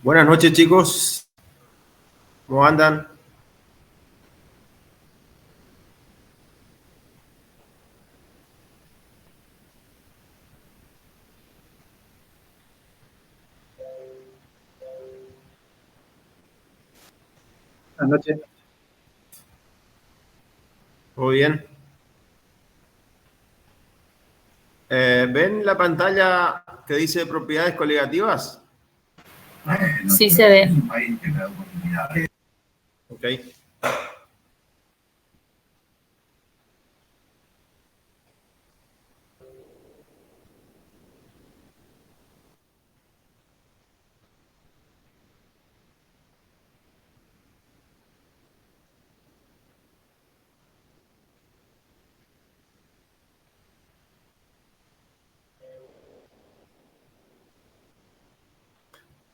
Buenas noches, chicos. ¿Cómo andan? Buenas noches. ¿Todo bien? ¿Ven la pantalla que dice propiedades coligativas? Sí se ve. Ok.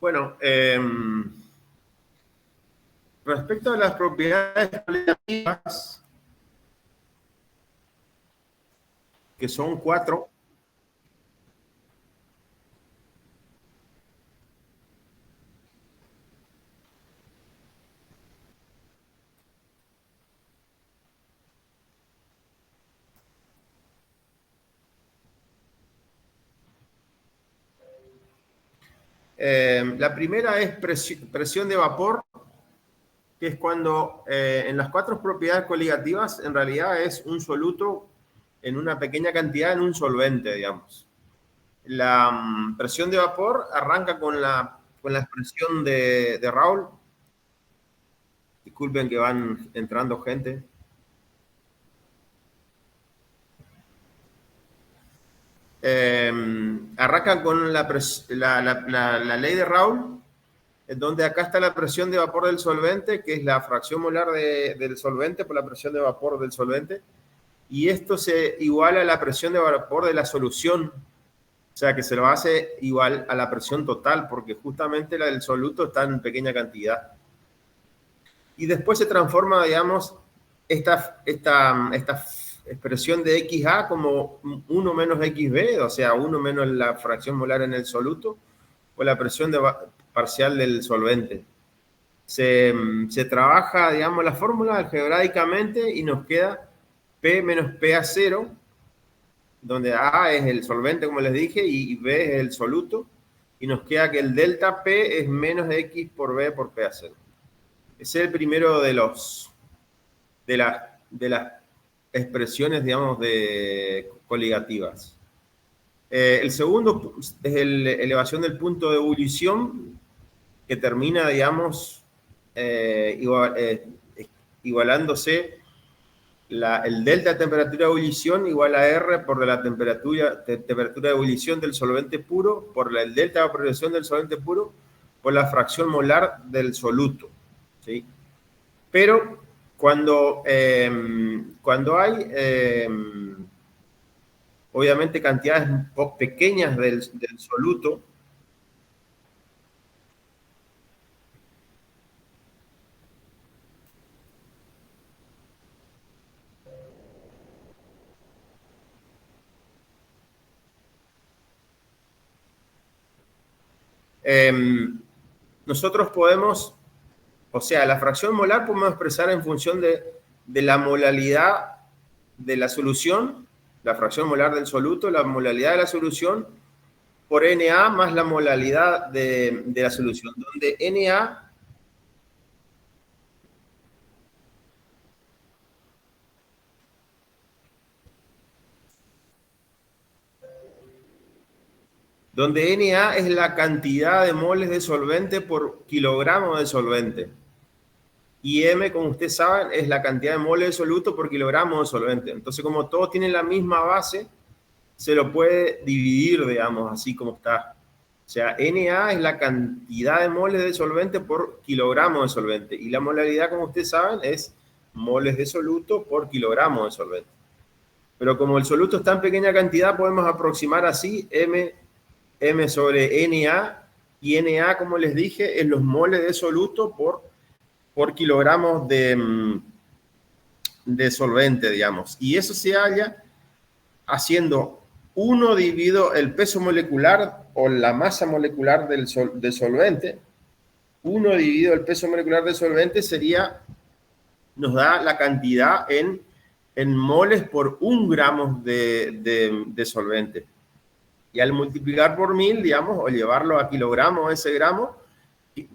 Bueno, respecto a las propiedades coligativas, que son 4, la primera es presión de vapor, que es cuando en las 4 propiedades coligativas en realidad es un soluto en una pequeña cantidad en un solvente, digamos. La presión de vapor arranca con la expresión de Raoul. Disculpen que van entrando gente. Arranca con la ley de Raoul, en donde acá está la presión de vapor del solvente, que es la fracción molar del solvente por la presión de vapor del solvente, y esto se iguala a la presión de vapor de la solución, o sea que se lo hace igual a la presión total, porque justamente la del soluto está en pequeña cantidad. Y después se transforma, digamos, esta expresión de XA como 1 menos XB, o sea, 1 menos la fracción molar en el soluto, o la presión parcial del solvente. Se trabaja, digamos, la fórmula algebraicamente y nos queda P menos PA0, donde A es el solvente, como les dije, y B es el soluto, y nos queda que el delta P es menos X por B por PA0. Ese es el primero de las expresiones, digamos, coligativas. El segundo es la elevación del punto de ebullición, que termina, digamos, igualándose el delta de temperatura de ebullición igual a R por la temperatura de ebullición del solvente puro, por el delta de vaporización del solvente puro, por la fracción molar del soluto, ¿sí? Pero cuando hay, obviamente, cantidades pequeñas del soluto, nosotros podemos, o sea, la fracción molar podemos expresar en función de la molalidad de la solución, la fracción molar del soluto, la molalidad de la solución, por Na más la molalidad de la solución, donde Na es la cantidad de moles de solvente por kilogramo de solvente. Y M, como ustedes saben, es la cantidad de moles de soluto por kilogramo de solvente. Entonces, como todos tienen la misma base, se lo puede dividir, digamos, así como está. O sea, Na es la cantidad de moles de solvente por kilogramo de solvente. Y la molaridad, como ustedes saben, es moles de soluto por kilogramo de solvente. Pero como el soluto está en pequeña cantidad, podemos aproximar así M sobre Na. Y Na, como les dije, es los moles de soluto por kilogramos de solvente, digamos. Y eso se halla haciendo 1 dividido el peso molecular o la masa molecular del solvente 1 dividido el peso molecular del solvente nos da la cantidad en moles por 1 gramo de solvente. Y al multiplicar por 1000, digamos, o llevarlo a kilogramos ese gramo,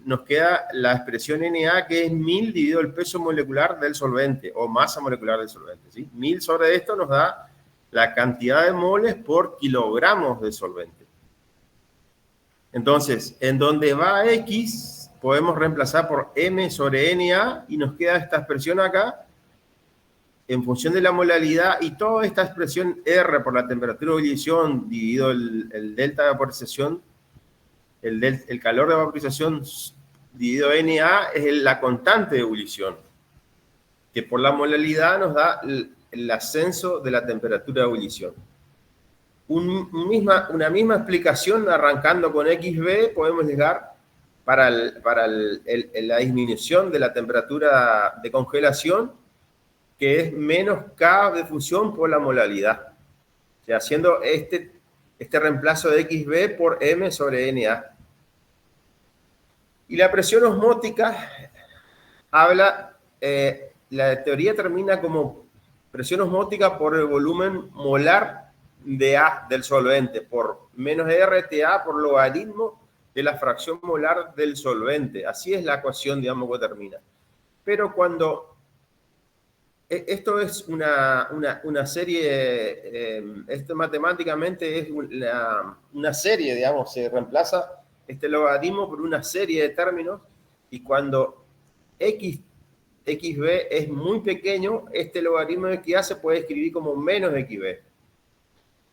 nos queda la expresión Na, que es 1000 dividido el peso molecular del solvente, o masa molecular del solvente, ¿sí? 1000 sobre esto nos da la cantidad de moles por kilogramos de solvente. Entonces, en donde va X, podemos reemplazar por M sobre Na, y nos queda esta expresión acá, en función de la molaridad, y toda esta expresión R por la temperatura de ebullición dividido el delta de vaporización, el calor de vaporización dividido Na es la constante de ebullición, que por la molaridad nos da el ascenso de la temperatura de ebullición. Una misma explicación arrancando con XB podemos llegar para la disminución de la temperatura de congelación, que es menos K de fusión por la molaridad. O sea, haciendo este reemplazo de XB por M sobre Na. Y la presión osmótica la teoría termina como presión osmótica por el volumen molar de A del solvente, por menos RTA por logaritmo de la fracción molar del solvente. Así es la ecuación, digamos, que termina. Pero cuando esto es una serie, esto matemáticamente es una serie, digamos, se reemplaza este logaritmo por una serie de términos, y cuando XB es muy pequeño, este logaritmo de XA se puede escribir como menos XB.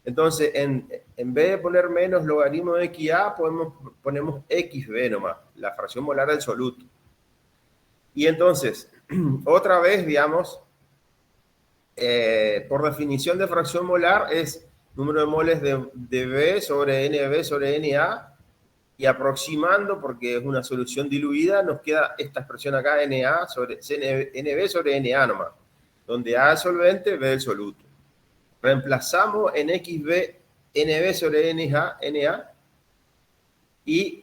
Entonces, en vez de poner menos logaritmo de XA, ponemos XB nomás, la fracción molar del soluto. Y entonces, otra vez, digamos, por definición de fracción molar es número de moles de B sobre NB sobre Na, y aproximando, porque es una solución diluida, nos queda esta expresión acá, NB sobre Na nomás, donde A es solvente, B es soluto. Reemplazamos en XB NB sobre Na, y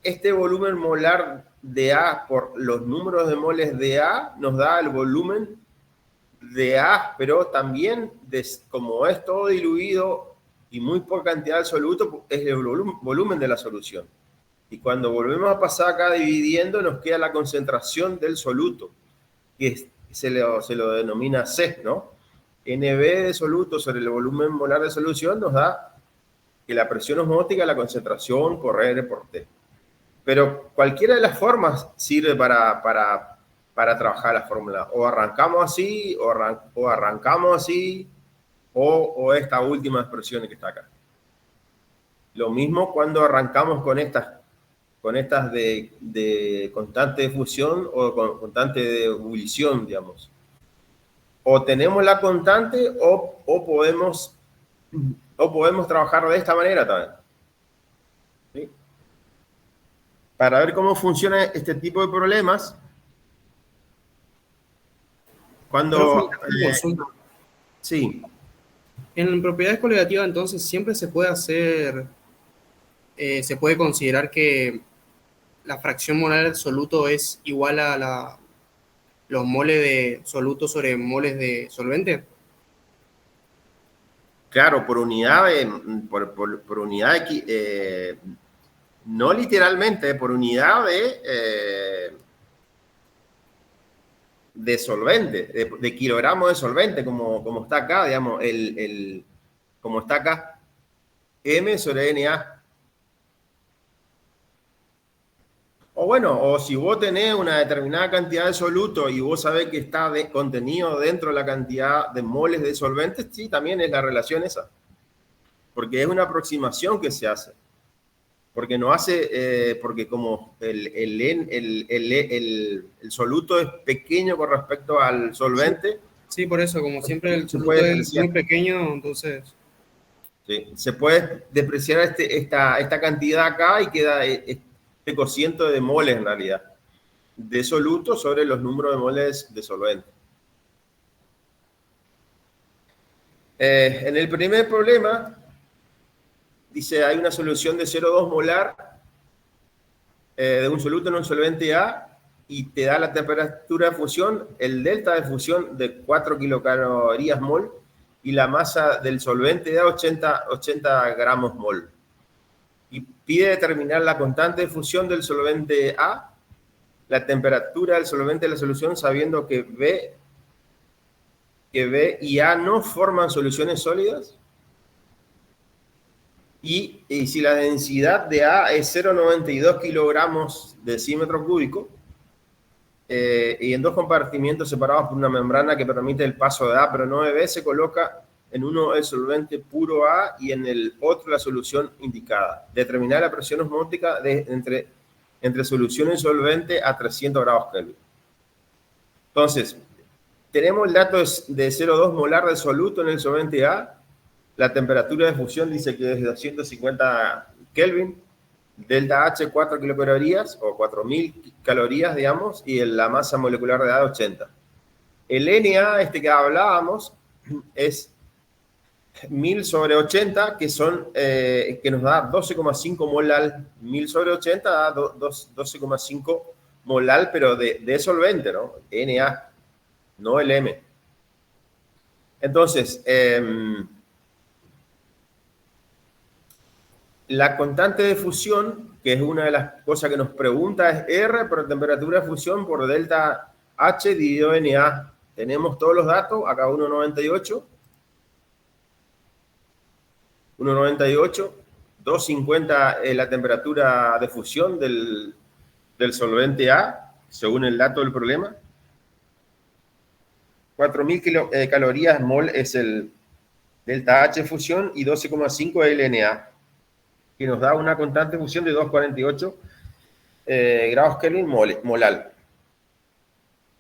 este volumen molar de A por los números de moles de A nos da el volumen de A, pero también, como es todo diluido y muy poca cantidad de soluto, es el volumen de la solución. Y cuando volvemos a pasar acá dividiendo, nos queda la concentración del soluto, que se lo denomina C, ¿no? NB de soluto sobre el volumen molar de solución nos da que la presión osmótica es la concentración por R por T. Pero cualquiera de las formas sirve para trabajar la fórmula. O arrancamos así, o arrancamos así, o esta última expresión que está acá. Lo mismo cuando arrancamos con estas de constante de fusión o con constante de ebullición, digamos. O tenemos la constante o podemos trabajar de esta manera también. ¿Sí? Para ver cómo funciona este tipo de problemas, cuando... sí. En propiedades coligativas, entonces, siempre se puede hacer, se puede considerar que la fracción molar del soluto es igual a los moles de soluto sobre moles de solvente. Claro, por unidad por unidad, no literalmente, por unidad de solvente, de kilogramos de solvente, como está acá, digamos, como está acá, M sobre Na. O bueno, o si vos tenés una determinada cantidad de soluto y vos sabés que está contenido dentro de la cantidad de moles de solventes, sí, también es la relación esa. Porque es una aproximación que se hace. Porque no hace, porque como el soluto es pequeño con respecto al solvente. Sí, por eso, como siempre el soluto es muy pequeño, entonces... Sí, se puede despreciar esta cantidad acá y queda este cociente de moles en realidad, de soluto sobre los números de moles de solvente. En el primer problema, dice, hay una solución de 0,2 molar de un soluto en un solvente A y te da la temperatura de fusión, el delta de fusión de 4 kilocalorías mol y la masa del solvente da 80 gramos mol. Y pide determinar la constante de fusión del solvente A, la temperatura del solvente de la solución, sabiendo que B y A no forman soluciones sólidas. Y si la densidad de A es 0,92 kilogramos decímetro cúbico, y en dos compartimientos separados por una membrana que permite el paso de A pero no de B, se coloca en uno el solvente puro A y en el otro la solución indicada. Determinar la presión osmótica entre solución y solvente a 300 grados Kelvin. Entonces, tenemos el dato de 0,2 molar de soluto en el solvente A. La temperatura de fusión dice que es 250 Kelvin. Delta H 4 kilocalorías o 4000 calorías, digamos, y la masa molecular de A 80. El Na, que hablábamos, es 1000 sobre 80, que nos da 12,5 molal. 1000 sobre 80 da 12,5 molal, pero de solvente, ¿no? Na, no el M. Entonces, la constante de fusión, que es una de las cosas que nos pregunta, es R por temperatura de fusión por delta H dividido Na. Tenemos todos los datos, acá 1,98, 250 es la temperatura de fusión del solvente A, según el dato del problema. 4000 calorías mol es el delta H fusión y 12,5 es el Na, que nos da una constante de fusión de 248 grados Kelvin molal.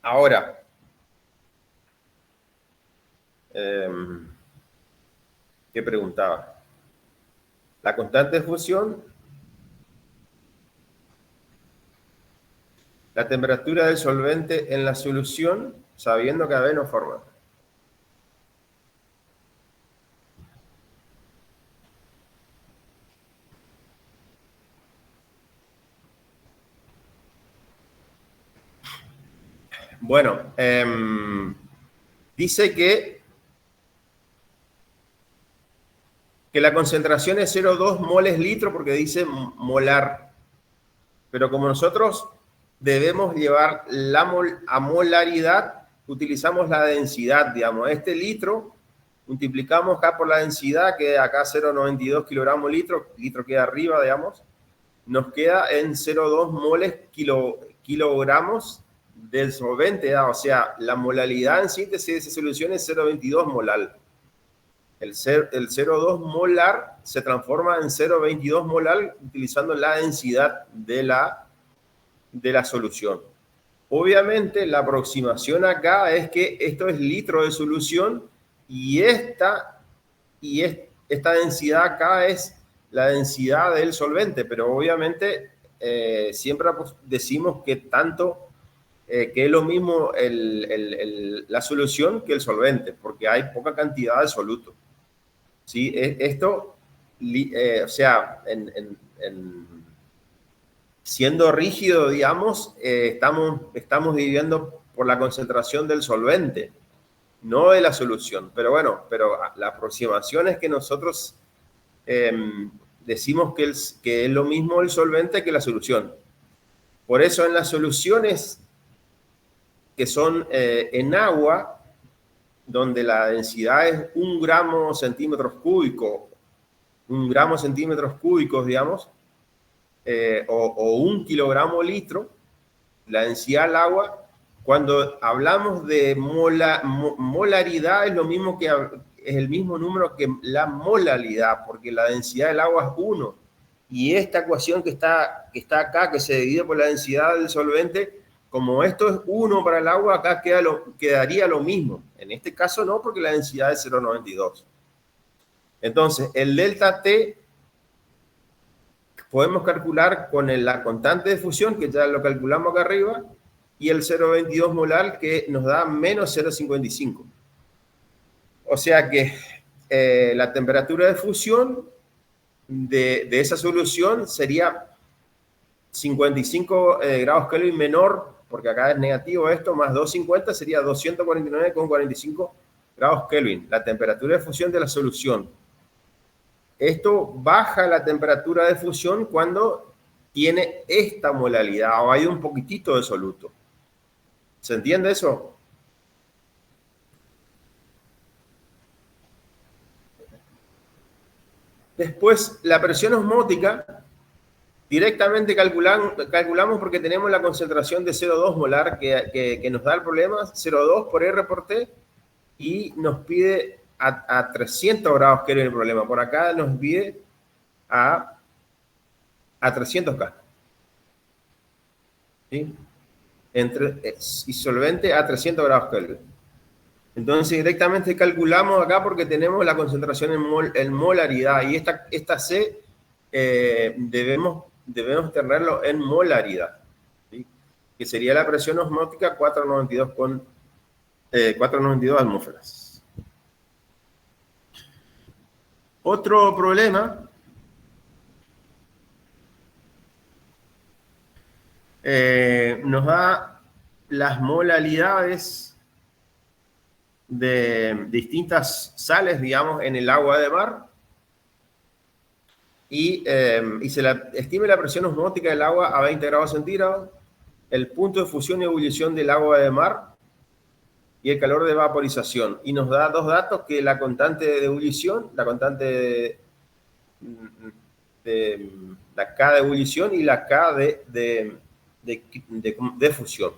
Ahora, ¿qué preguntaba? La constante de fusión, la temperatura del solvente en la solución, sabiendo que AB no forma. Bueno, dice que la concentración es 0,2 moles litro porque dice molar. Pero como nosotros debemos llevar a molaridad, utilizamos la densidad, digamos. Este litro multiplicamos acá por la densidad, que acá 0,92 kilogramos litro queda arriba, digamos. Nos queda en 0,2 moles kilogramos del solvente, o sea, la molalidad en síntesis de esa solución es 0,22 molar. El 0,2 molar se transforma en 0,22 molar utilizando la densidad de la solución. Obviamente, la aproximación acá es que esto es litro de solución y esta densidad acá es la densidad del solvente, pero obviamente siempre decimos que es lo mismo la solución que el solvente, porque hay poca cantidad de soluto. ¿Sí? Esto, o sea, siendo rígido, digamos, estamos dividiendo por la concentración del solvente, no de la solución. Pero bueno, la aproximación es que nosotros decimos que es lo mismo el solvente que la solución. Por eso en las soluciones que son en agua, donde la densidad es 1 gramo centímetros cúbicos, digamos, o 1 kilogramo litro, la densidad del agua, cuando hablamos de molaridad, es lo mismo es el mismo número que la molaridad, porque la densidad del agua es 1. Y esta ecuación que está acá, que se divide por la densidad del solvente, como esto es 1 para el agua, acá quedaría lo mismo. En este caso no, porque la densidad es 0,92. Entonces, el delta T podemos calcular con la constante de fusión, que ya lo calculamos acá arriba, y el 0,22 molar, que nos da menos 0,55. O sea que la temperatura de fusión de esa solución sería 55 grados Kelvin menor, porque acá es negativo esto, más 250 sería 249,45 grados Kelvin, la temperatura de fusión de la solución. Esto baja la temperatura de fusión cuando tiene esta molaridad o hay un poquitito de soluto. ¿Se entiende eso? Después, la presión osmótica, directamente calculamos porque tenemos la concentración de 0,2 molar que nos da el problema, 0,2 por R por T, y nos pide a 300 grados Kelvin el problema. Por acá nos pide a 300 K. ¿Sí? Y solvente a 300 grados Kelvin. Entonces directamente calculamos acá porque tenemos la concentración en molaridad y esta C debemos tenerlo en molaridad, ¿sí? Que sería la presión osmótica 492 atmósferas. Otro problema nos da las molaridades de distintas sales, digamos, en el agua de mar y se estima la presión osmótica del agua a 20 grados centígrados, el punto de fusión y ebullición del agua de mar y el calor de vaporización. Y nos da dos datos, que la constante de ebullición, la constante de la K de ebullición y la K de fusión.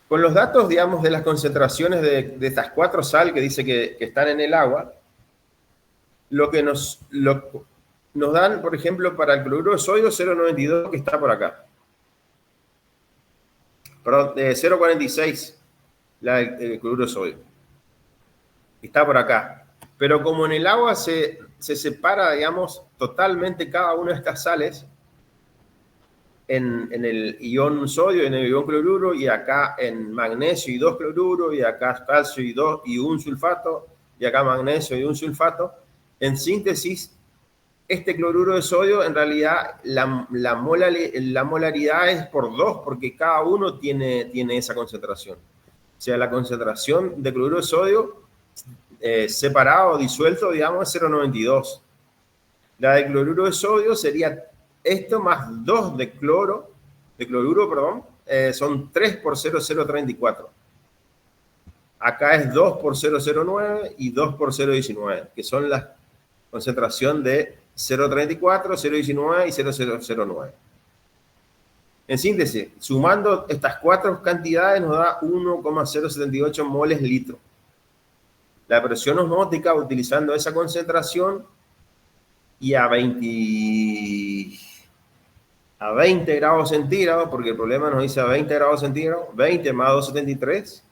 Con los datos, digamos, de las concentraciones de estas 4 sal que dice que están en el agua, lo que nos dan, por ejemplo, para el cloruro de sodio, 0,92, que está por acá. Perdón, 0,46, el cloruro de sodio. Está por acá. Pero como en el agua se separa, digamos, totalmente cada una de estas sales, en el ion sodio, en el ion cloruro, y acá en magnesio y 2 cloruro, y acá calcio y un sulfato, y acá magnesio y un sulfato. En síntesis, este cloruro de sodio, en realidad, la molaridad es por 2, porque cada uno tiene esa concentración. O sea, la concentración de cloruro de sodio separado, disuelto, digamos, es 0,92. La de cloruro de sodio sería esto más 2 de cloruro, perdón, son 3 por 0,034. Acá es 2 por 0,09 y 2 por 0,19, que son la concentración de 0,34, 0,19 y 0,009. En síntesis, sumando estas 4 cantidades nos da 1,078 moles litro. La presión osmótica, utilizando esa concentración y a 20 grados centígrados, porque el problema nos dice a 20 grados centígrados, 20 más 273,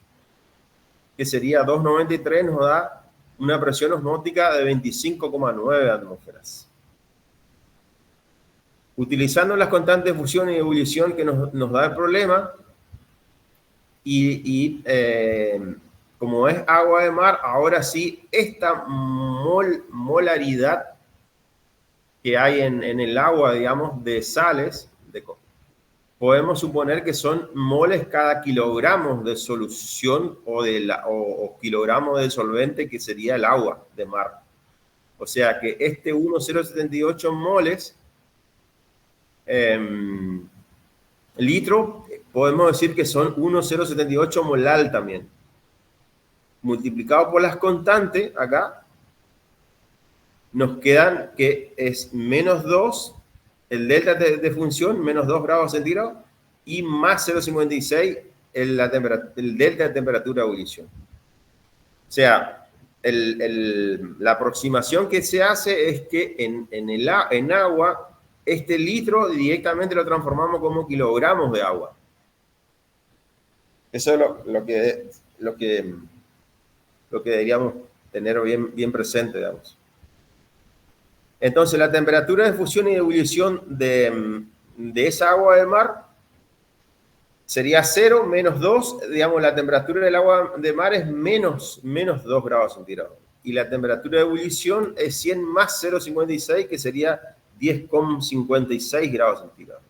que sería 293, nos da una presión osmótica de 25,9 atmósferas. Utilizando las constantes de fusión y ebullición que nos da el problema, como es agua de mar, ahora sí, esta molaridad que hay en el agua, digamos, de sales, podemos suponer que son moles cada kilogramo de solución o kilogramo de solvente, que sería el agua de mar. O sea que este 1,078 moles litro, podemos decir que son 1,078 molal también. Multiplicado por las constantes, acá, nos quedan que es menos 2, el delta de función, menos 2 grados centígrados, y más 0,56 el delta de temperatura de ebullición. O sea, la aproximación que se hace es que en agua, este litro directamente lo transformamos como kilogramos de agua. Eso es lo que deberíamos tener bien presente, digamos. Entonces, la temperatura de fusión y de ebullición de esa agua del mar sería 0, menos 2. Digamos, la temperatura del agua de mar es menos 2 grados centígrados. y la temperatura de ebullición es 100 más 0,56, que sería 10,56 grados centígrados.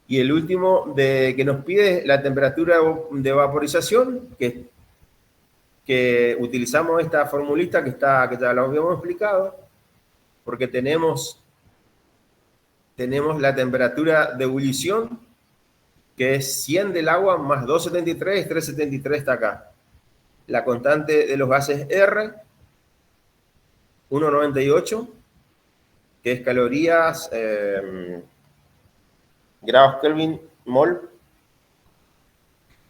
Y el último que nos pide la temperatura de vaporización, que utilizamos esta formulita que ya lo habíamos explicado, porque tenemos la temperatura de ebullición, que es 100 del agua más 273, 373 está acá. La constante de los gases R, 1,98, que es calorías, grados Kelvin, mol.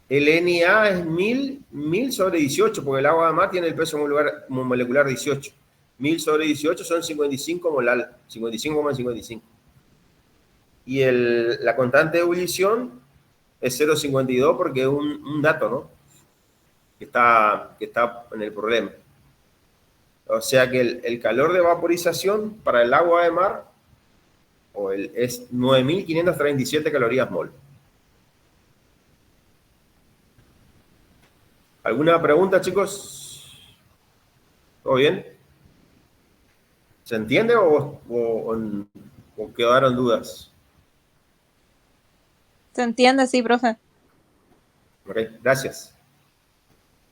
El NA es 1000 sobre 18, porque el agua de mar tiene el peso molecular 18. 1000 sobre 18 son 55 molal, 55,55. Y la constante de ebullición es 0,52 porque es un dato, ¿no? Que está en el problema. O sea que el calor de vaporización para el agua de mar es 9.537 calorías mol. ¿Alguna pregunta, chicos? ¿Todo bien? ¿Se entiende o quedaron dudas? Se entiende, sí, profe. Ok, gracias.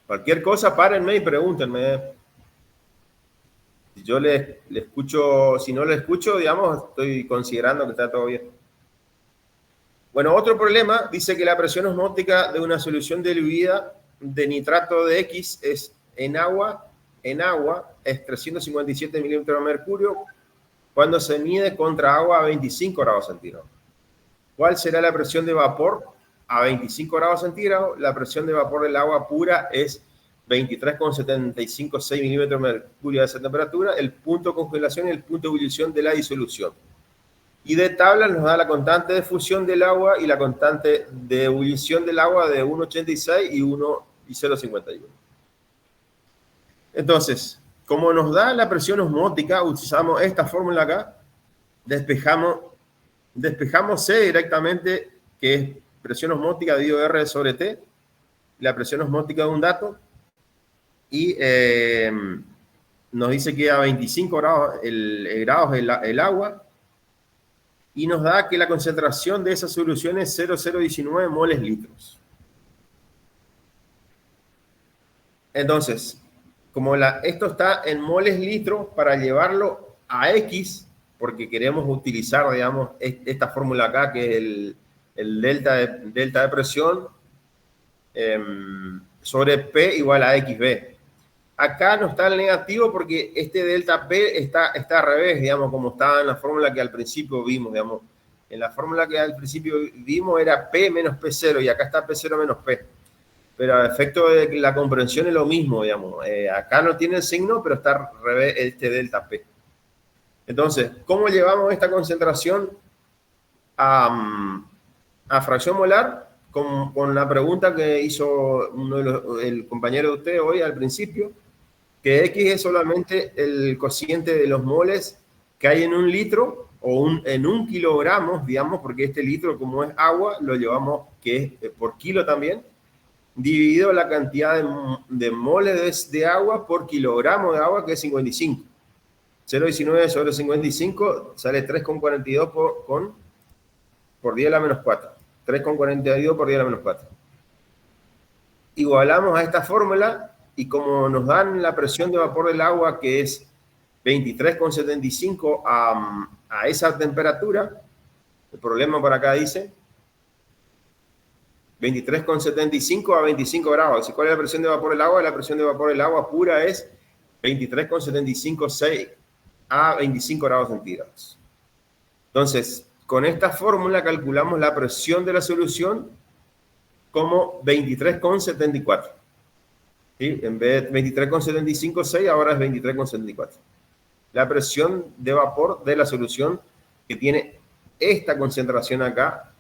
Cualquier cosa, párenme y pregúntenme. Si yo le escucho, si no le escucho, digamos, estoy considerando que está todo bien. Bueno, otro problema, dice que la presión osmótica de una solución diluida de nitrato de X es en agua es 357 milímetros de mercurio cuando se mide contra agua a 25 grados centígrados. ¿Cuál será la presión de vapor a 25 grados centígrados? La presión de vapor del agua pura es 23,756 milímetros de mercurio a esa temperatura, el punto de congelación y el punto de ebullición de la disolución. Y de tabla nos da la constante de fusión del agua y la constante de ebullición del agua de 1,86 y 0,51. Entonces, como nos da la presión osmótica, utilizamos esta fórmula acá, despejamos C directamente, que es presión osmótica dividido R sobre T, la presión osmótica de un dato, y nos dice que a 25 grados el agua, y nos da que la concentración de esa solución es 0,019 moles litros. Entonces, como esto está en moles litros, para llevarlo a X, porque queremos utilizar, digamos, esta fórmula acá, que es el delta de presión sobre P igual a XB. Acá no está el negativo porque este delta P está al revés, digamos, como estaba en la fórmula que al principio vimos, digamos. En la fórmula que al principio vimos era P menos P0 y acá está P0 menos P. Pero a efecto de que la comprensión es lo mismo, digamos. Acá no tiene el signo, pero está al revés este delta P. Entonces, ¿cómo llevamos esta concentración a fracción molar? Con la pregunta que hizo el compañero de usted hoy al principio, que X es solamente el cociente de los moles que hay en un litro o en un kilogramo, digamos, porque este litro, como es agua, lo llevamos, que es por kilo también, dividido la cantidad de moles de agua por kilogramo de agua, que es 55. 0,19 sobre 55 sale 3,42 por 10 a la menos 4. 3,42 por 10 a la menos 4. Igualamos a esta fórmula y como nos dan la presión de vapor del agua, que es 23,75 a esa temperatura, el problema por acá dice 23,75 a 25 grados. ¿Y cuál es la presión de vapor del agua? La presión de vapor del agua pura es 23,756 a 25 grados centígrados. Entonces, con esta fórmula calculamos la presión de la solución como 23,74. ¿Sí? En vez de 23,756, ahora es 23,74. La presión de vapor de la solución que tiene esta concentración acá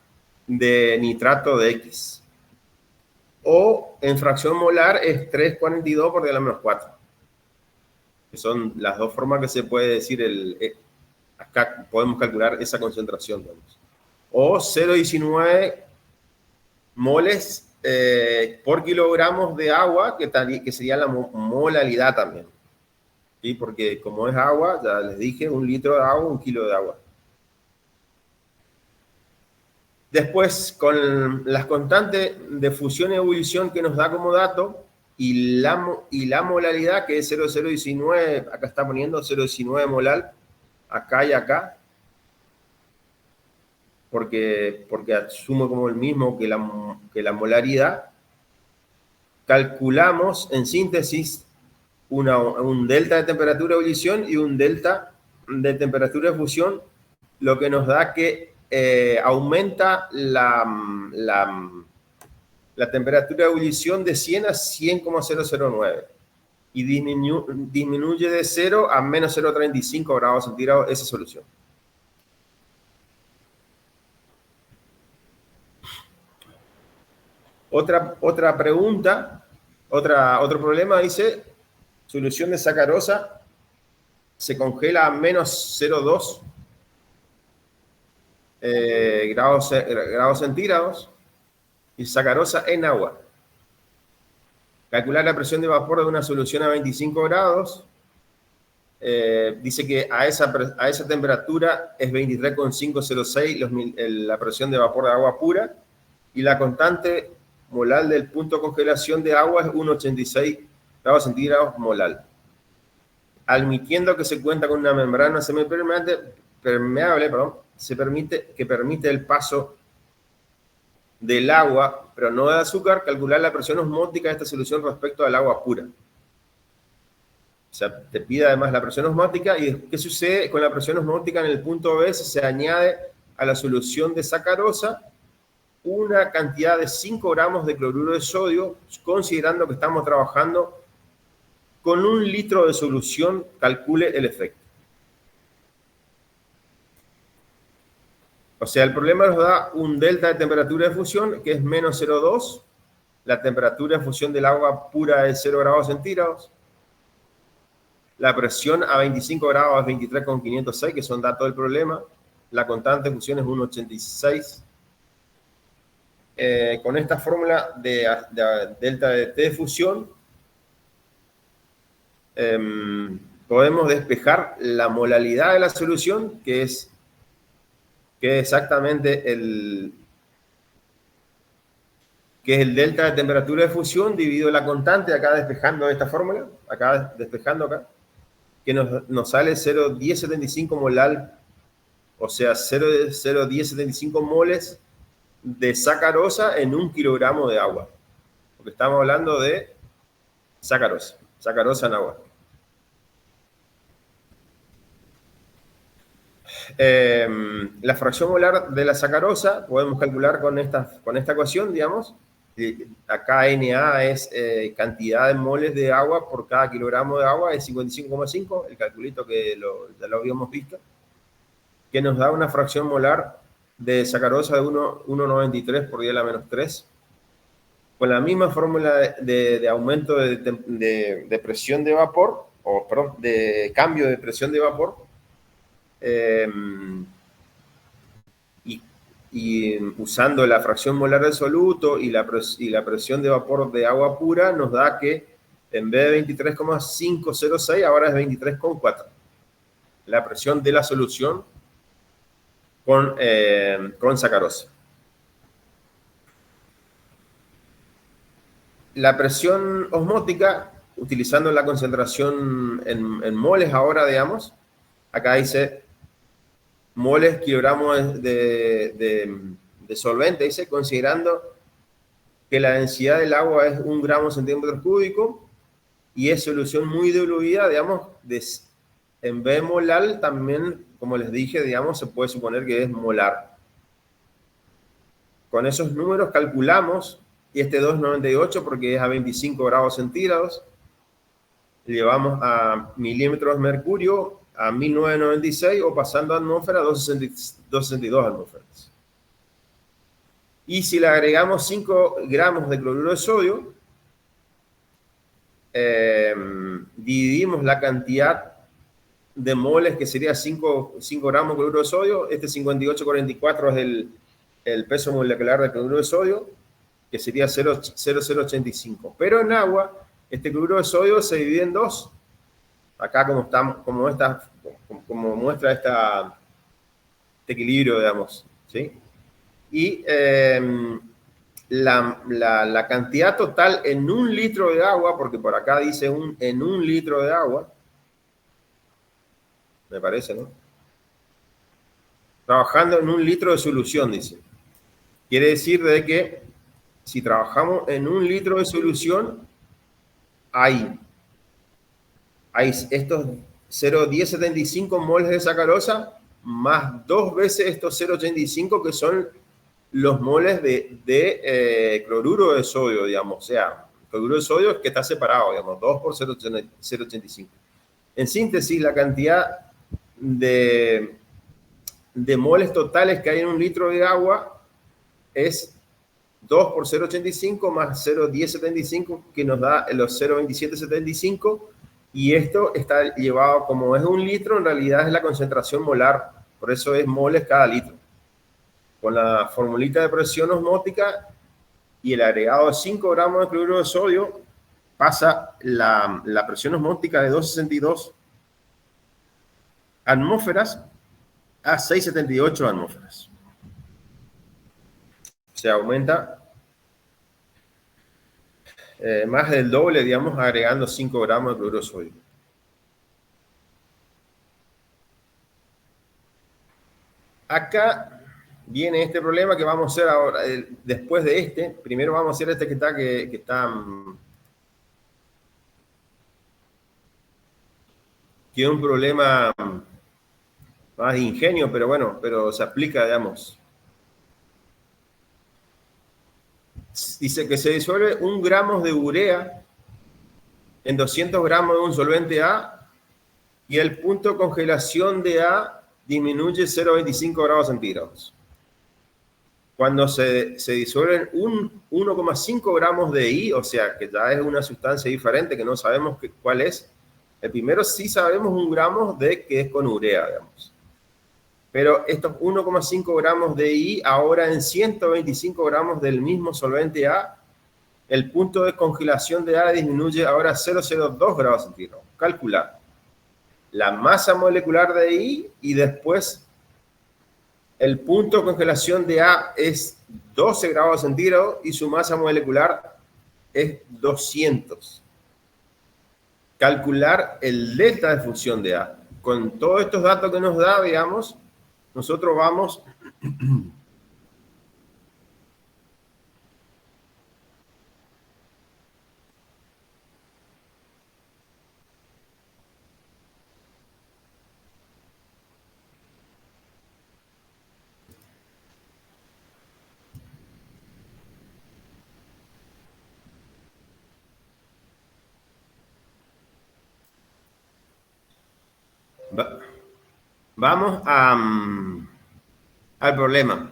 de nitrato de X. O en fracción molar es 3,42 por 10 a la menos 4. Que son las dos formas que se puede decir acá podemos calcular esa concentración, digamos. O 0,19 moles por kilogramos de agua, que sería la molaridad también. ¿Sí? Porque como es agua, ya les dije, 1 litro de agua, 1 kilo de agua. Después, con las constantes de fusión y ebullición que nos da como dato, y la molaridad, que es 0,019, acá está poniendo 0,19 molar, acá y acá, porque asumo como el mismo que la molaridad, calculamos en síntesis un delta de temperatura de ebullición y un delta de temperatura de fusión, lo que nos da que aumenta la temperatura de ebullición de 100 a 100,009 y disminuye de 0 a menos 0,35 grados centígrados esa solución. Otra pregunta, otro problema, dice, solución de sacarosa se congela a menos 0,2 grados centígrados y sacarosa en agua. Calcular la presión de vapor de una solución a 25 grados. Dice que a esa temperatura es 23,506 la presión de vapor de agua pura y la constante molar del punto de congelación de agua es 1,86 grados centígrados molar. Admitiendo que se cuenta con una membrana semipermeable, permite el paso del agua, pero no de azúcar, calcular la presión osmótica de esta solución respecto al agua pura. O sea, te pide además la presión osmótica. ¿Y qué sucede con la presión osmótica en el punto B? Se añade a la solución de sacarosa una cantidad de 5 gramos de cloruro de sodio, considerando que estamos trabajando con 1 litro de solución, calcule el efecto. O sea, el problema nos da un delta de temperatura de fusión que es menos 0,2. La temperatura de fusión del agua pura es 0 grados centígrados. La presión a 25 grados es 23,506, que son datos del problema. La constante de fusión es 1,86. Con esta fórmula de delta de T de fusión, podemos despejar la molaridad de la solución, que es exactamente el delta de temperatura de fusión dividido la constante, acá despejando esta fórmula, que nos sale 0,1075 molar, o sea, 0,1075 moles de sacarosa en 1 kilogramo de agua. Porque estamos hablando de sacarosa en agua. La fracción molar de la sacarosa podemos calcular con esta ecuación, digamos. Acá Na es cantidad de moles de agua por cada kilogramo de agua, es 55,5, el calculito que ya lo habíamos visto, que nos da una fracción molar de sacarosa de 1,93 por 10 a la menos 3. Con la misma fórmula de aumento de presión de vapor, de cambio de presión de vapor, y usando la fracción molar del soluto y la presión de vapor de agua pura, nos da que en vez de 23,506, ahora es 23,4. La presión de la solución con sacarosa. La presión osmótica, utilizando la concentración en moles ahora, digamos, acá dice moles, kilogramos de solvente, dice, considerando que la densidad del agua es 1 gramo centímetro cúbico y es solución muy diluida, digamos, en vez de molar, también, como les dije, digamos, se puede suponer que es molar. Con esos números calculamos, y este 2,98 porque es a 25 grados centígrados, llevamos a milímetros de mercurio, a 1996 o pasando a atmósfera, 262 atmósferas. Y si le agregamos 5 gramos de cloruro de sodio, dividimos la cantidad de moles, que sería 5 gramos de cloruro de sodio. Este 58,44 es el peso molecular de cloruro de sodio, que sería 0,085. Pero en agua, este cloruro de sodio se divide en dos. Acá como muestra este equilibrio, digamos, ¿sí? Y la cantidad total en 1 litro de agua, porque por acá dice en 1 litro de agua, me parece, ¿no? Trabajando en 1 litro de solución, dice. Quiere decir de que si trabajamos en 1 litro de solución, hay estos 0,1075 moles de sacarosa más 2 veces estos 0,85 que son los moles de cloruro de sodio, digamos. O sea, el cloruro de sodio es que está separado, digamos, 2 por 0,85. En síntesis, la cantidad de moles totales que hay en 1 litro de agua es 2 por 0,85 más 0,1075, que nos da los 0,2775, y esto está llevado, como es 1 litro, en realidad es la concentración molar, por eso es moles cada litro. Con la formulita de presión osmótica y el agregado de 5 gramos de cloruro de sodio, pasa la presión osmótica de 262 atmósferas a 678 atmósferas. Se aumenta más del doble, digamos, agregando 5 gramos de cloruro de sodio. Acá viene este problema que vamos a hacer ahora, después de este. Primero vamos a hacer este que está que es un problema más de ingenio, pero bueno, pero se aplica, digamos. Dice que se disuelve 1 gramo de urea en 200 gramos de un solvente A y el punto de congelación de A disminuye 0,25 grados centígrados. Cuando se disuelven 1,5 gramos de I, o sea, que ya es una sustancia diferente que no sabemos cuál es, el primero sí sabemos 1 gramo de que es con urea, digamos. Pero estos 1,5 gramos de I, ahora en 125 gramos del mismo solvente A, el punto de congelación de A disminuye ahora a 0,02 grados centígrados. Calcular la masa molecular de I y después el punto de congelación de A es 12 grados centígrados y su masa molecular es 200. Calcular el delta de fusión de A. Con todos estos datos que nos da, digamos, nosotros vamos vamos al problema.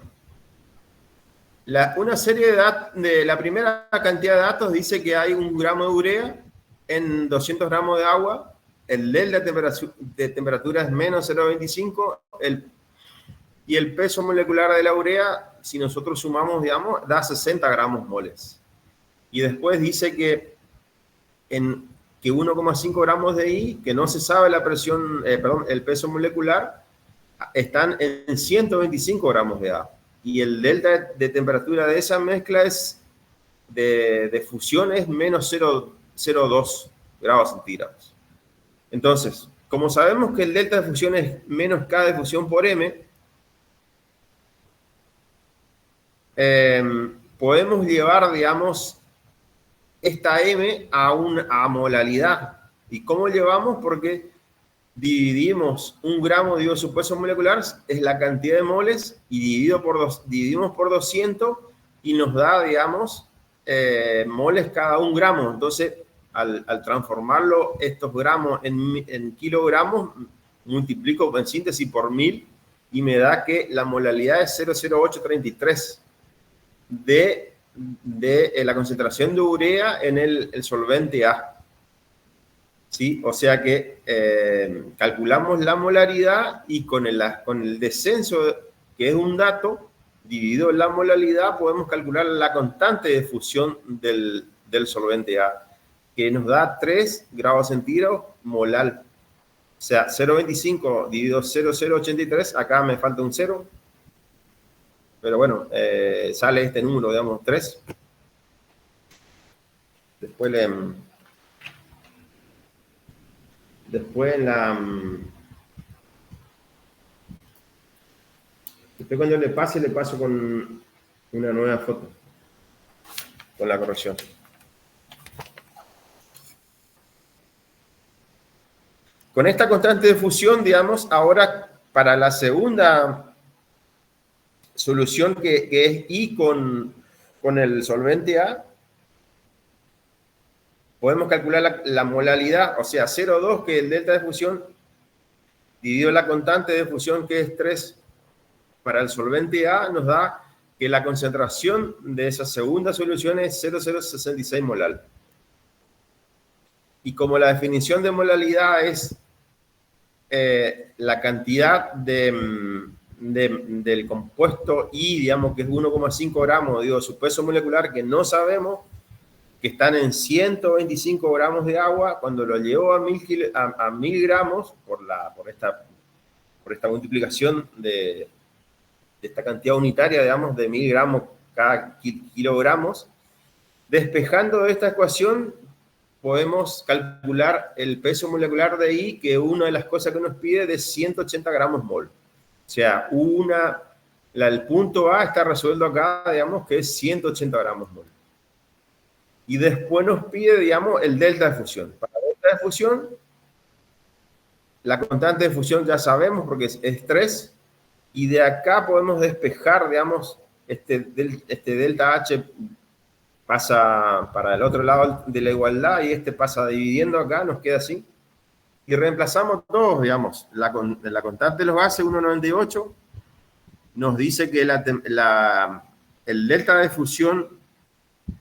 Una serie de la primera cantidad de datos dice que hay 1 gramo de urea en 200 gramos de agua, el delta de temperatura es menos 0,25, y el peso molecular de la urea, si nosotros sumamos, digamos, da 60 gramos moles. Y después dice que 1,5 gramos de I, que no se sabe la presión, el peso molecular, están en 125 gramos de A. Y el delta de temperatura de esa mezcla de fusión es menos 0,02 grados centígrados. Entonces, como sabemos que el delta de fusión es menos K de fusión por M, podemos llevar, digamos, esta M a molalidad. ¿Y cómo llevamos? Porque dividimos 1 gramo, digo, su peso molecular es la cantidad de moles, y dividimos por 200 y nos da, digamos, moles cada 1 gramo. Entonces, al transformarlo estos gramos en kilogramos, multiplico en síntesis por 1000 y me da que la molalidad es 0,0833 de la concentración de urea en el solvente A. ¿Sí? O sea que calculamos la molaridad y con el descenso, que es un dato, dividido la molalidad, podemos calcular la constante de fusión del solvente A, que nos da 3 grados centígrados molal. O sea, 0,25 dividido 0,083, acá me falta un 0. Pero bueno, sale este número, digamos, 3. Después cuando le paso con una nueva foto, con la corrección. Con esta constante de fusión, digamos, ahora para la segunda solución que es I con el solvente A, podemos calcular la molalidad, o sea, 0,2, que es el delta de fusión, dividido la constante de fusión, que es 3, para el solvente A, nos da que la concentración de esa segunda solución es 0,066 molal. Y como la definición de molalidad es la cantidad del compuesto I, digamos que es 1,5 gramos, digo, su peso molecular, que no sabemos, que están en 125 gramos de agua, cuando lo llevo a 1000 gramos, por esta multiplicación de esta cantidad unitaria, digamos, de 1000 gramos cada kilogramos, despejando esta ecuación, podemos calcular el peso molecular de I, que una de las cosas que nos pide es de 180 gramos mol. O sea, el punto A está resuelto acá, digamos, que es 180 gramos mol. Y después nos pide, digamos, el delta de fusión. Para el delta de fusión, la constante de fusión ya sabemos porque es 3, y de acá podemos despejar, digamos, este delta H pasa para el otro lado de la igualdad y este pasa dividiendo acá, nos queda así. Y reemplazamos todos, digamos, la constante de los gases, 1,98, nos dice que el delta de fusión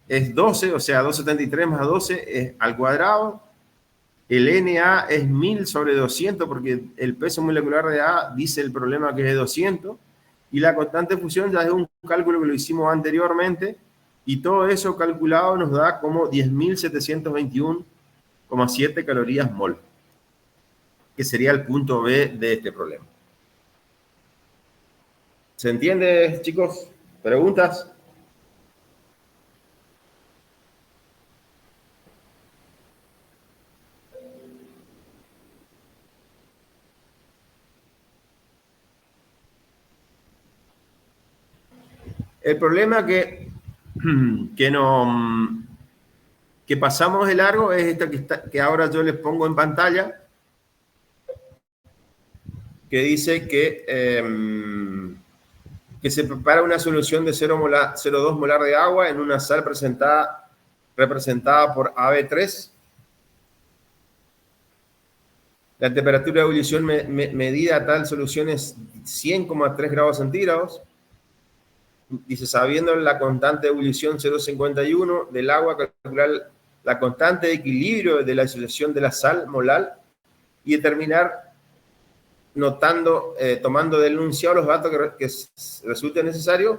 es 12, o sea, 273 más 12 es al cuadrado. El Na es 1000 sobre 200, porque el peso molecular de A dice el problema que es de 200. Y la constante de fusión ya es un cálculo que lo hicimos anteriormente. Y todo eso calculado nos da como 10.721,7 calorías mol, que sería el punto B de este problema. ¿Se entiende, chicos? ¿Preguntas? El problema que pasamos de largo es esto que ahora yo les pongo en pantalla, que dice que se prepara una solución de 0,2 molar de agua en una sal representada por AB3. La temperatura de ebullición medida a tal solución es 100,3 grados centígrados. Dice, sabiendo la constante de ebullición 0,51 del agua, calcular la constante de equilibrio de la disolución de la sal molar y determinar, tomando del enunciado los datos que resulten necesarios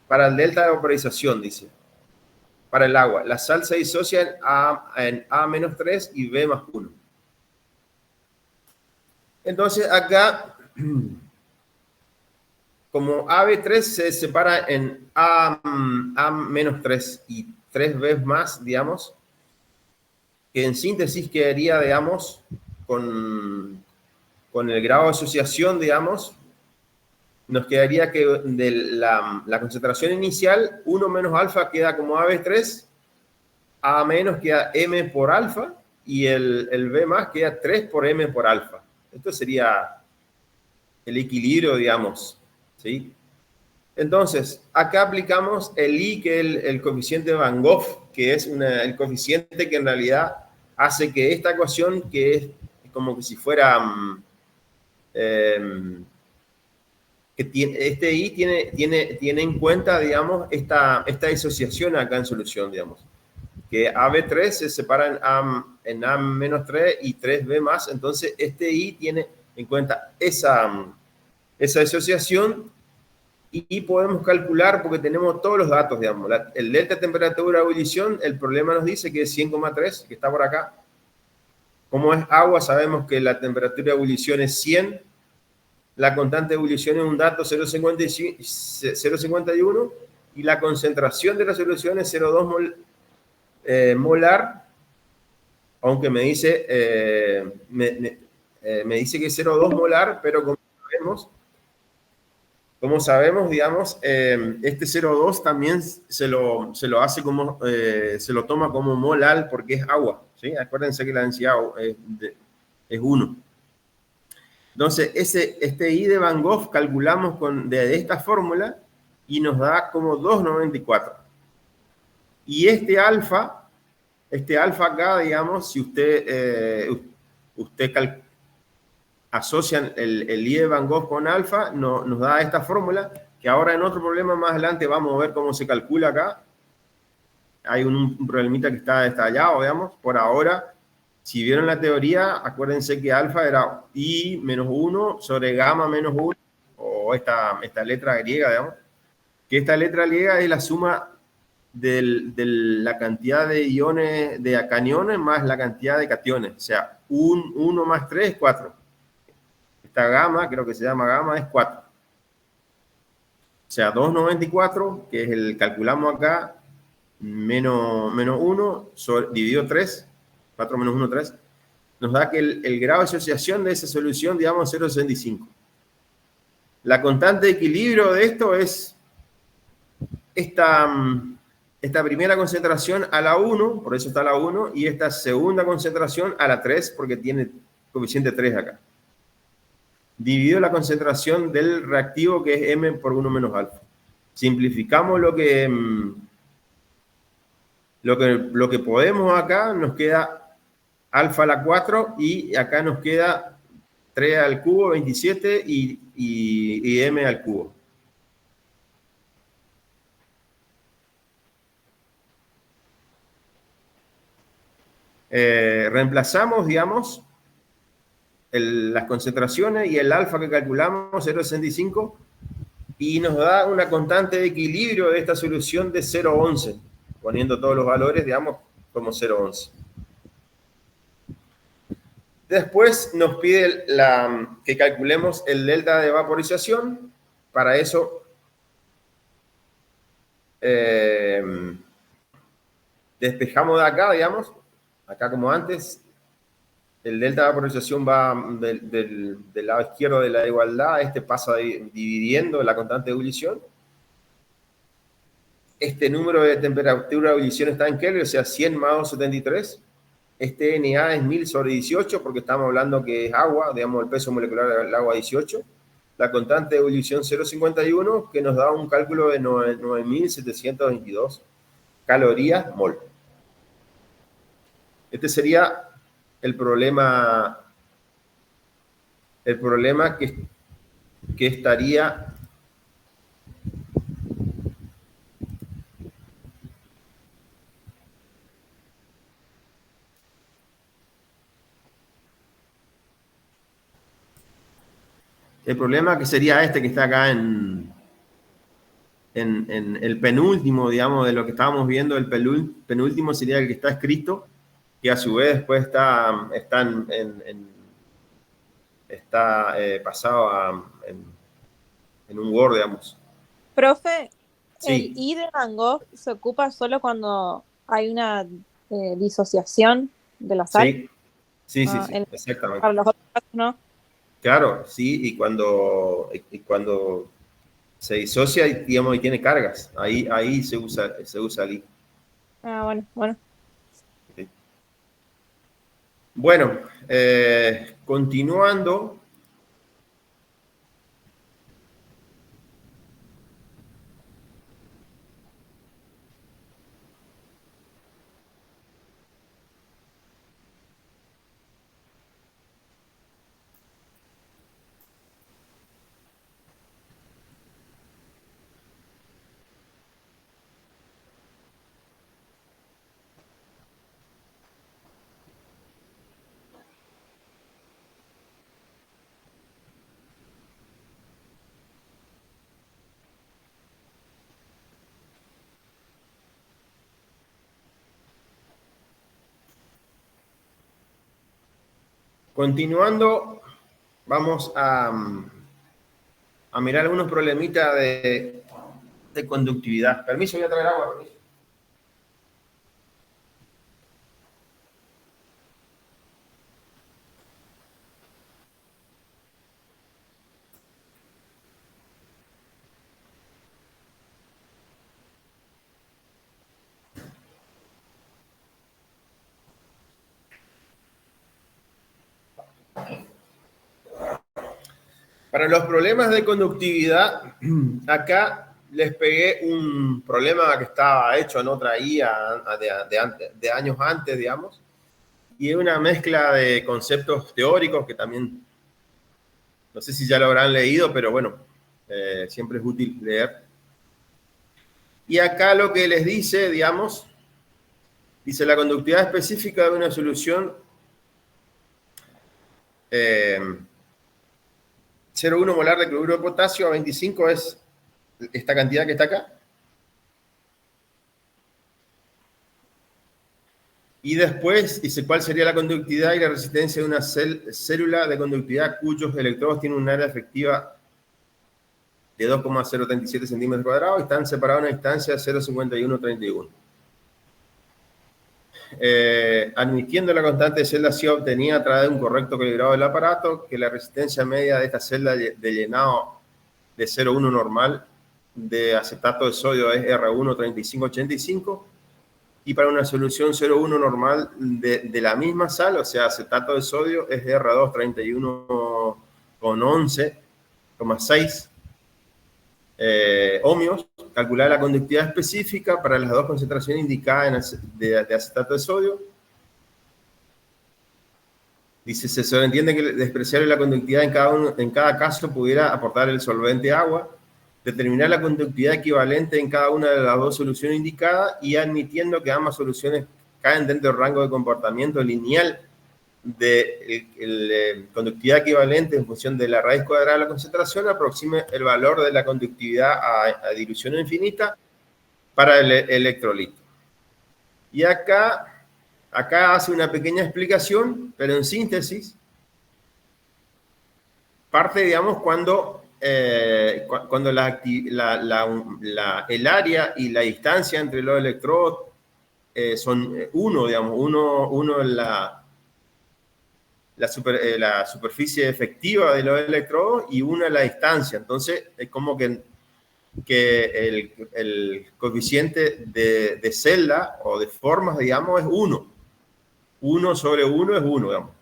para el delta de vaporización, dice. Para el agua, la sal se disocia en A-3 y B+1. Entonces, acá, como AB3 se separa en A-3 y 3 veces más, digamos, que en síntesis quedaría, digamos, con el grado de asociación, digamos, nos quedaría que de la concentración inicial, 1 menos alfa queda como AB3, A menos queda M por alfa, y el B más queda 3 por M por alfa. Esto sería el equilibrio, digamos, ¿sí? Entonces, acá aplicamos el I, que es el coeficiente de Van Gogh, que es el coeficiente que en realidad hace que esta ecuación, que es como que si fuera... este I tiene en cuenta, digamos, esta disociación acá en solución, digamos. Que AB3 se separa en A-3 y 3B más, entonces este I tiene en cuenta esa disociación y podemos calcular, porque tenemos todos los datos, digamos, el delta de temperatura de ebullición, el problema nos dice que es 100,3, que está por acá. Como es agua, sabemos que la temperatura de ebullición es 100, la constante de ebullición es un dato 0,51 y la concentración de la solución es 0,2 molar, aunque me dice, me dice que es 0,2 molar, pero como sabemos, digamos, este 0,2 también se lo hace como, se lo toma como molal porque es agua, ¿sí? Acuérdense que la densidad es 1. Entonces, este I de Van Gogh calculamos de esta fórmula y nos da como 2,94. Y este alfa acá, digamos, si usted asocia el I de Van Gogh con alfa, nos da esta fórmula, que ahora en otro problema más adelante vamos a ver cómo se calcula acá. Hay un problemita que está detallado, digamos. Por ahora, si vieron la teoría, acuérdense que alfa era I menos 1 sobre gamma menos 1, o esta letra griega, digamos, que esta letra griega es la suma de la cantidad de iones, de caniones, más la cantidad de cationes. O sea, 1 más 3 es 4. Esta gamma, creo que se llama gamma, es 4. O sea, 2,94, que es el calculamos acá, menos 1, dividido 3, 4 menos 1, 3, nos da que el grado de asociación de esa solución, digamos, 0,65. La constante de equilibrio de esto es esta primera concentración a la 1, por eso está la 1, y esta segunda concentración a la 3, porque tiene coeficiente 3 acá. Dividido la concentración del reactivo, que es M por 1 menos alfa. Simplificamos lo que podemos acá, nos queda alfa a la 4 y acá nos queda 3 al cubo, 27 y M al cubo. Reemplazamos, digamos, las concentraciones y el alfa que calculamos, 0,65, y nos da una constante de equilibrio de esta solución de 0,11, poniendo todos los valores, digamos, como 0,11. Después nos pide que calculemos el delta de vaporización. Para eso, despejamos de acá, digamos, acá como antes. El delta de vaporización va del lado izquierdo de la igualdad, pasa dividiendo la constante de ebullición. Este número de temperatura de ebullición está en Kelvin, o sea, 100 más 273. Este Na es 1000 sobre 18, porque estamos hablando que es agua, digamos, el peso molecular del agua 18. La constante de ebullición 0,51, que nos da un cálculo de 9.722 calorías mol. Este sería el problema que estaría el problema que sería que está acá en el penúltimo, digamos, de lo que estábamos viendo. El penúltimo sería el que está escrito, que a su vez después está pasado en un Word, digamos. Profe, Sí. el I de Van Gogh se ocupa solo cuando hay una disociación de la sal. Sí, Ah, exactamente. Para los otros casos no. Claro, sí, y cuando se disocia, digamos, y tiene cargas, ahí se usa el I. Ah, bueno. Sí. Bueno, continuando. Continuando, vamos a mirar algunos problemitas de conductividad. Permiso, voy a traer agua. Permiso. Para los problemas de conductividad, acá les pegué un problema que estaba hecho en otra IA de años antes, digamos, y es una mezcla de conceptos teóricos que también, no sé si ya lo habrán leído, pero bueno, siempre es útil leer. Y acá lo que les dice, digamos, dice la conductividad específica de una solución 0,1 molar de cloruro de potasio a 25 es esta cantidad que está acá. Y después dice cuál sería la conductividad y la resistencia de una célula de conductividad cuyos electrodos tienen un área efectiva de 2,037 centímetros cuadrados y están separados en una distancia de 0,5131. Admitiendo la constante de celda así obtenida a través de un correcto calibrado del aparato, que la resistencia media de esta celda de llenado de 0,1 normal de acetato de sodio es R1,3585 y para una solución 0,1 normal de la misma sal, o sea, acetato de sodio, es R2,31,11,6 ohmios. Calcular la conductividad específica para las dos concentraciones indicadas de acetato de sodio. Dice, se sobreentiende que despreciable la conductividad en cada caso pudiera aportar el solvente agua. Determinar la conductividad equivalente en cada una de las dos soluciones indicadas y admitiendo que ambas soluciones caen dentro del rango de comportamiento lineal de conductividad equivalente en función de la raíz cuadrada de la concentración, aproxime el valor de la conductividad a dilución infinita para el electrolito. Y acá hace una pequeña explicación, pero en síntesis, parte, digamos, cuando el área y la distancia entre los electrodos son uno, digamos, uno en la superficie efectiva de los electrodos y una la distancia. Entonces, es como que el coeficiente de celda o de formas, digamos, es 1. 1 sobre 1 es 1, digamos.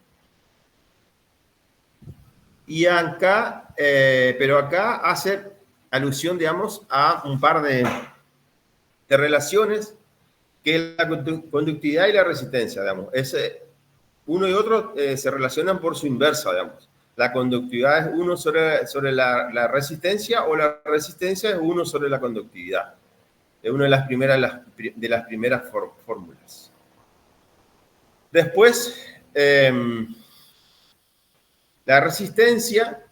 Y acá, pero acá hace alusión, digamos, a un par de relaciones que es la conductividad y la resistencia, digamos. Uno y otro se relacionan por su inversa, digamos. La conductividad es 1 sobre la resistencia o la resistencia es 1 sobre la conductividad. Es una de las primeras fórmulas. Después, la resistencia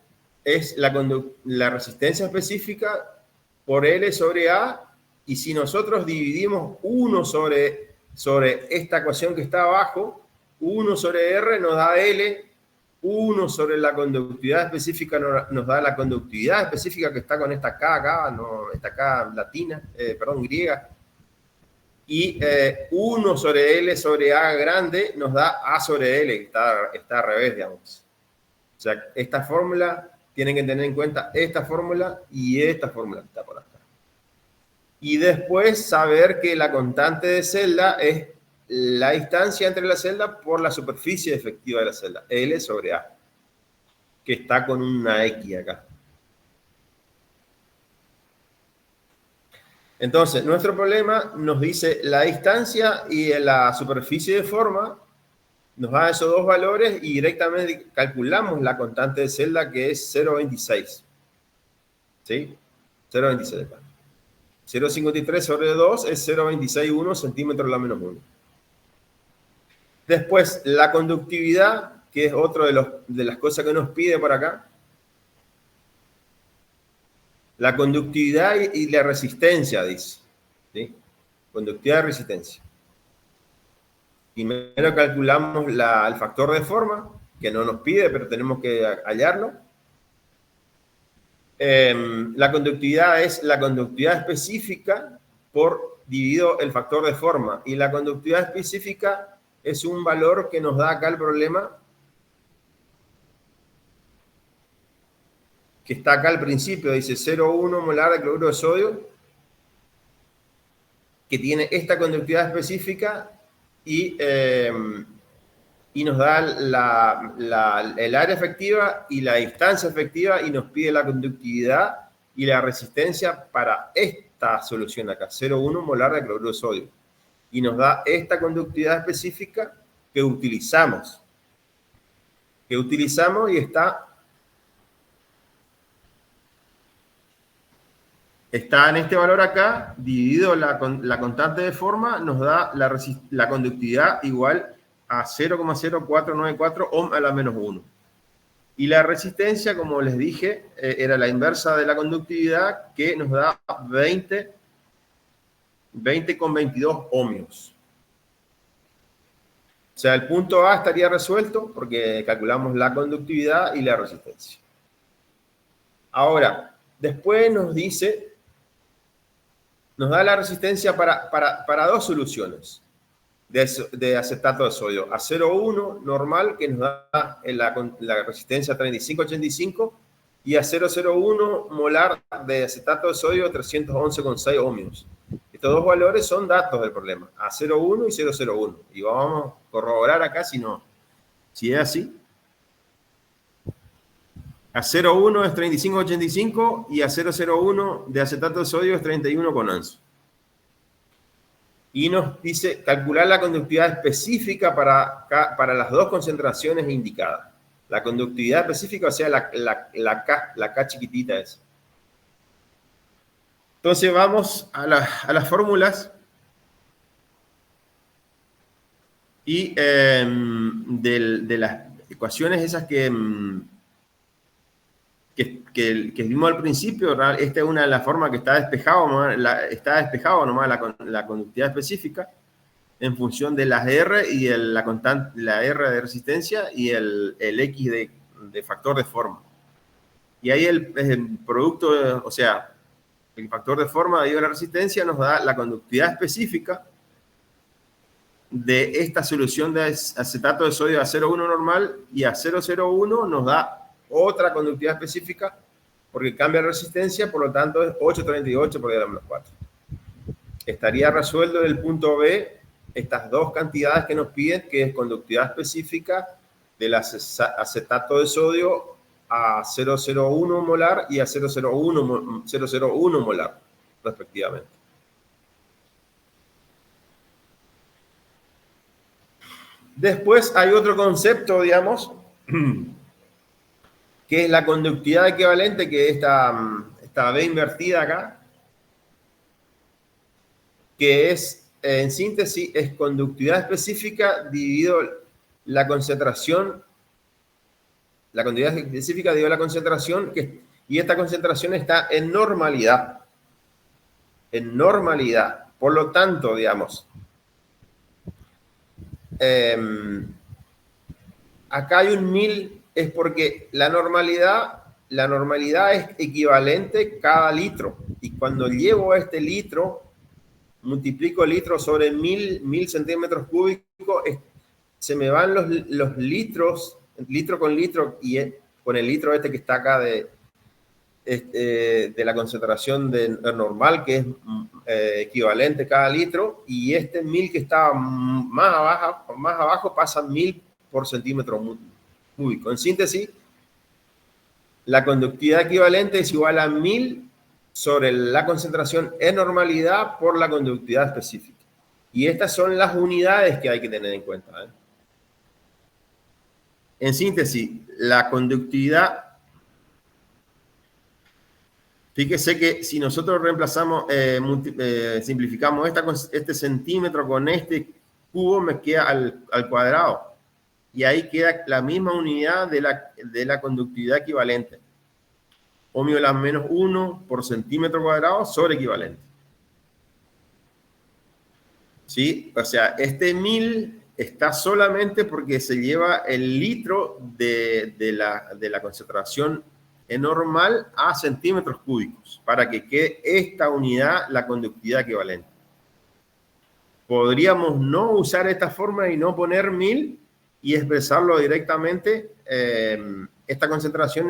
es la resistencia específica por L sobre A, y si nosotros dividimos 1 sobre esta ecuación que está abajo, 1 sobre R nos da L, 1 sobre la conductividad específica nos da la conductividad específica que está con esta K acá, no, esta K latina, griega, y 1 sobre L sobre A grande nos da A sobre L, que está al revés, digamos. O sea, esta fórmula, tienen que tener en cuenta esta fórmula y esta fórmula que está por acá. Y después saber que la constante de celda es la distancia entre la celda por la superficie efectiva de la celda, L sobre A, que está con una X acá. Entonces, nuestro problema nos dice la distancia y la superficie de forma, nos da esos dos valores y directamente calculamos la constante de celda, que es 0,26. ¿Sí? 0,26. 0,53 sobre 2 es 0,261 centímetros la menos 1. Después, la conductividad, que es otra de las cosas que nos pide por acá. La conductividad y la resistencia, dice. ¿Sí? Conductividad y resistencia. Primero calculamos el factor de forma, que no nos pide, pero tenemos que hallarlo. La conductividad es la conductividad específica por dividido el factor de forma. Y la conductividad específica es un valor que nos da acá el problema, que está acá al principio, dice 0,1 molar de cloruro de sodio, que tiene esta conductividad específica y nos da el área efectiva y la distancia efectiva y nos pide la conductividad y la resistencia para esta solución acá, 0,1 molar de cloruro de sodio. Y nos da esta conductividad específica que utilizamos. Y está en este valor acá, dividido la constante de forma, nos da la conductividad igual a 0,0494 ohm a la menos 1. Y la resistencia, como les dije, era la inversa de la conductividad, que nos da 20,22 ohmios. O sea, el punto A estaría resuelto porque calculamos la conductividad y la resistencia. Ahora, después nos da la resistencia para dos soluciones de acetato de sodio. A 0,1 normal, que nos da la resistencia 3585, y a 0,01 molar de acetato de sodio 311,6 ohmios. Estos dos valores son datos del problema, a 0,1 y 0,01. Y vamos a corroborar acá si es así. A 0,1 es 35,85 y a 0,01 de acetato de sodio es 31,11. Y nos dice calcular la conductividad específica para las dos concentraciones indicadas. La conductividad específica, o sea, la K chiquitita esa. Entonces vamos a las fórmulas y de las ecuaciones esas que vimos al principio. Esta es una de las formas que está despejado nomás la conductividad específica en función de las R y la R de resistencia y el X de factor de forma. Y ahí el producto, o sea, el factor de forma debido a la resistencia nos da la conductividad específica de esta solución de acetato de sodio a 0,1 normal, y a 0,01 nos da otra conductividad específica porque cambia la resistencia, por lo tanto es 838 por 10⁻⁴. Estaría resuelto en el punto B estas dos cantidades que nos piden, que es conductividad específica del acetato de sodio a 0,01 molar y a 0,01 molar, respectivamente. Después hay otro concepto, digamos, que es la conductividad equivalente, que esta B invertida acá, que es, en síntesis, es conductividad específica dividido la concentración, la conductividad específica dividido la concentración, y esta concentración está en normalidad. En normalidad. Por lo tanto, digamos, acá hay un 1000, es porque la normalidad es equivalente cada litro. Y cuando llevo este litro, multiplico litro sobre 1000 centímetros cúbicos, se me van los litros, litro con litro, y con el litro que está acá de la concentración normal, que es equivalente cada litro, y 1000 que está más abajo pasa 1000 por centímetro cúbico. En síntesis, la conductividad equivalente es igual a 1000 sobre la concentración en normalidad por la conductividad específica. Y estas son las unidades que hay que tener en cuenta. En síntesis, la conductividad, fíjese que si nosotros reemplazamos, simplificamos este centímetro con este cubo, me queda al cuadrado. Y ahí queda la misma unidad de la conductividad equivalente. Ohmio a la menos 1 por centímetro cuadrado sobre equivalente. ¿Sí? O sea, este 1000 está solamente porque se lleva el litro de la concentración normal a centímetros cúbicos, para que quede esta unidad la conductividad equivalente. Podríamos no usar esta forma y no poner 1000 y expresarlo directamente, esta concentración